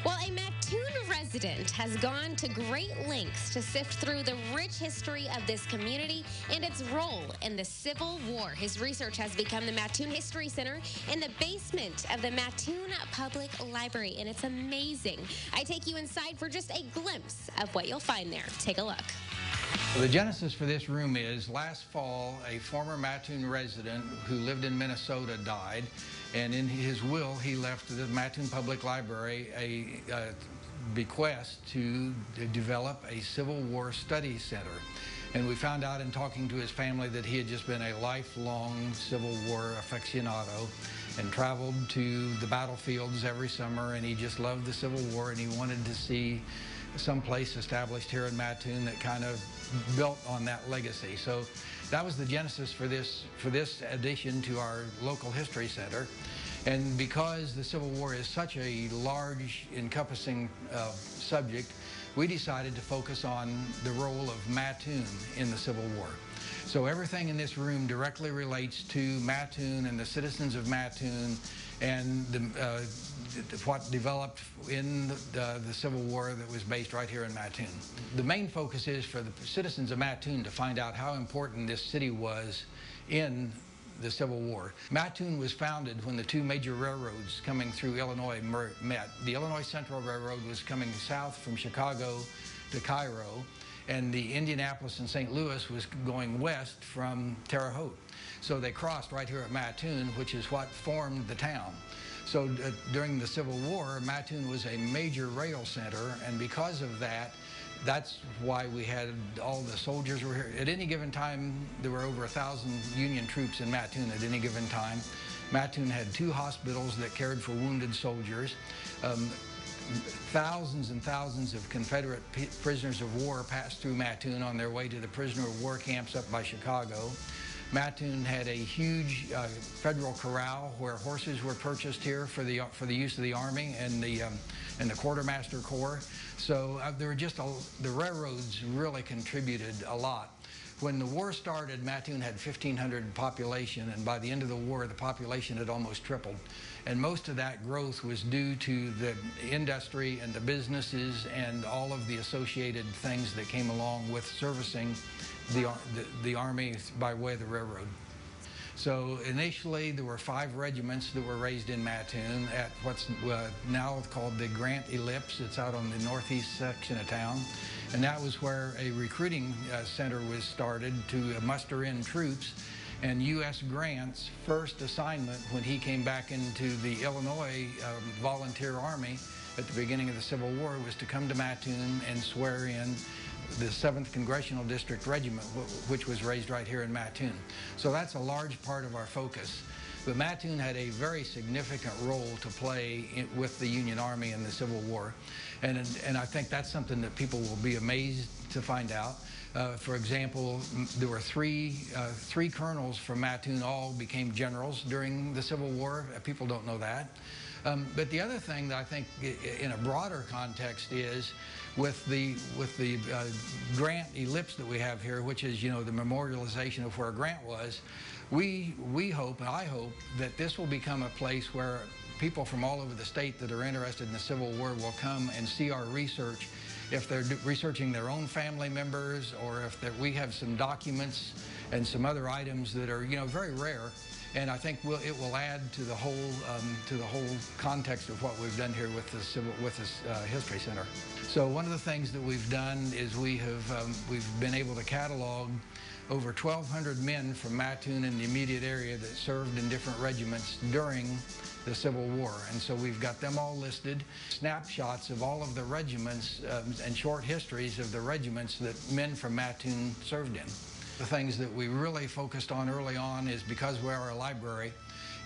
Well, a Mattoon resident has gone to great lengths to sift through the rich history of this community and its role in the Civil War. His research has become the Mattoon History Center in the basement of the Mattoon Public Library, and it's amazing. I take you inside for just a glimpse of what you'll find there. Take a look. The genesis for this room is last fall, a former Mattoon resident who lived in Minnesota died, and in his will he left the Mattoon Public Library a bequest to develop a Civil War study center. And we found out in talking to his family that he had just been a lifelong Civil War aficionado and traveled to the battlefields every summer, and he just loved the Civil War, and he wanted to see some place established here in Mattoon that kind of built on that legacy. So that was the genesis for this addition to our local history center. And because the Civil War is such a large, encompassing subject, we decided to focus on the role of Mattoon in the Civil War. So everything in this room directly relates to Mattoon and the citizens of Mattoon and what developed in the Civil War that was based right here in Mattoon. The main focus is for the citizens of Mattoon to find out how important this city was in the Civil War. Mattoon was founded when the two major railroads coming through Illinois met. The Illinois Central Railroad was coming south from Chicago to Cairo, and the Indianapolis and St. Louis was going west from Terre Haute. So they crossed right here at Mattoon, which is what formed the town. So during the Civil War, Mattoon was a major rail center, and because of that, that's why we had all the soldiers were here. At any given time, there were over 1,000 Union troops in Mattoon at any given time. Mattoon had 2 hospitals that cared for wounded soldiers. Thousands and thousands of Confederate prisoners of war passed through Mattoon on their way to the prisoner of war camps up by Chicago. Mattoon had a huge federal corral where horses were purchased here for the use of the Army and the Quartermaster Corps. So there were just the railroads really contributed a lot. When the war started, Mattoon had 1,500 population, and by the end of the war, the population had almost tripled. And most of that growth was due to the industry and the businesses and all of the associated things that came along with servicing the Army by way of the railroad. So initially, there were 5 regiments that were raised in Mattoon at what's now called the Grant Ellipse. It's out on the northeast section of town. And that was where a recruiting center was started to muster in troops. And U.S. Grant's first assignment when he came back into the Illinois Volunteer Army at the beginning of the Civil War was to come to Mattoon and swear in the 7th Congressional District Regiment, which was raised right here in Mattoon. So that's a large part of our focus. But Mattoon had a very significant role to play with the Union Army in the Civil War. And I think that's something that people will be amazed to find out. For example, there were three colonels from Mattoon all became generals during the Civil War. People don't know that. But the other thing that I think in a broader context is with the Grant Ellipse that we have here, which is, you know, the memorialization of where Grant was, we hope, and I hope, that this will become a place where people from all over the state that are interested in the Civil War will come and see our research. If they're researching their own family members, or if we have some documents and some other items that are, you know, very rare. And I think it will add to the whole context of what we've done here with this History Center. So one of the things that we've done is we've been able to catalog over 1,200 men from Mattoon and the immediate area that served in different regiments during the Civil War. And so we've got them all listed, snapshots of all of the regiments and short histories of the regiments that men from Mattoon served in. The things that we really focused on early on is, because we're a library,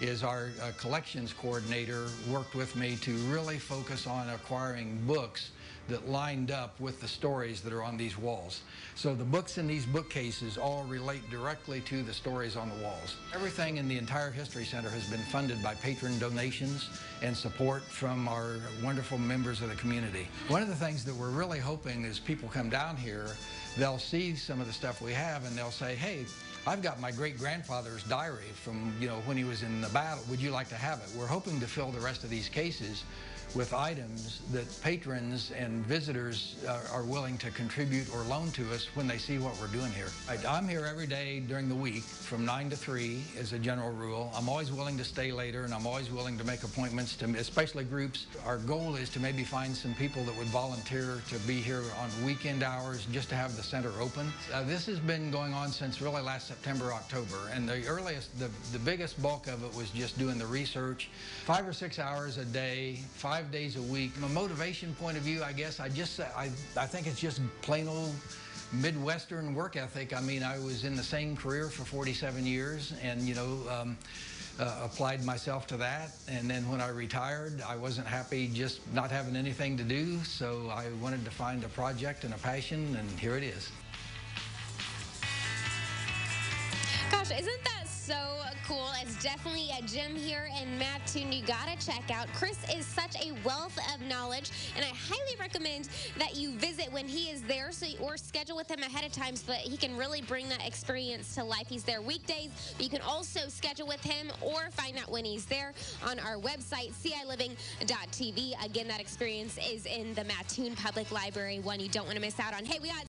is our collections coordinator worked with me to really focus on acquiring books that lined up with the stories that are on these walls. So the books in these bookcases all relate directly to the stories on the walls. Everything in the entire History Center has been funded by patron donations and support from our wonderful members of the community. One of the things that we're really hoping is people come down here, they'll see some of the stuff we have, and they'll say, hey, I've got my great-grandfather's diary from, you know, when he was in the battle. Would you like to have it? We're hoping to fill the rest of these cases with items that patrons and visitors are willing to contribute or loan to us when they see what we're doing here. I'm here every day during the week from 9 to 3 as a general rule. I'm always willing to stay later, and I'm always willing to make appointments, to, especially groups. Our goal is to maybe find some people that would volunteer to be here on weekend hours just to have the center open. This has been going on since really last September, October, and the biggest bulk of it was just doing the research. 5 or 6 hours a day, 5 days a week. From a motivation point of view, I guess, I think it's just plain old Midwestern work ethic. I mean, I was in the same career for 47 years and, you know, applied myself to that. And then when I retired, I wasn't happy just not having anything to do. So I wanted to find a project and a passion, and here it is. Gosh, isn't that so cool? It's definitely a gem here in Mattoon you gotta check out. Chris is such a wealth of knowledge, and I highly recommend that you visit when he is there, or schedule with him ahead of time so that he can really bring that experience to life. He's there weekdays, but you can also schedule with him or find out when he's there on our website, ciliving.tv. Again, that experience is in the Mattoon Public Library, one you don't want to miss out on. Hey, we got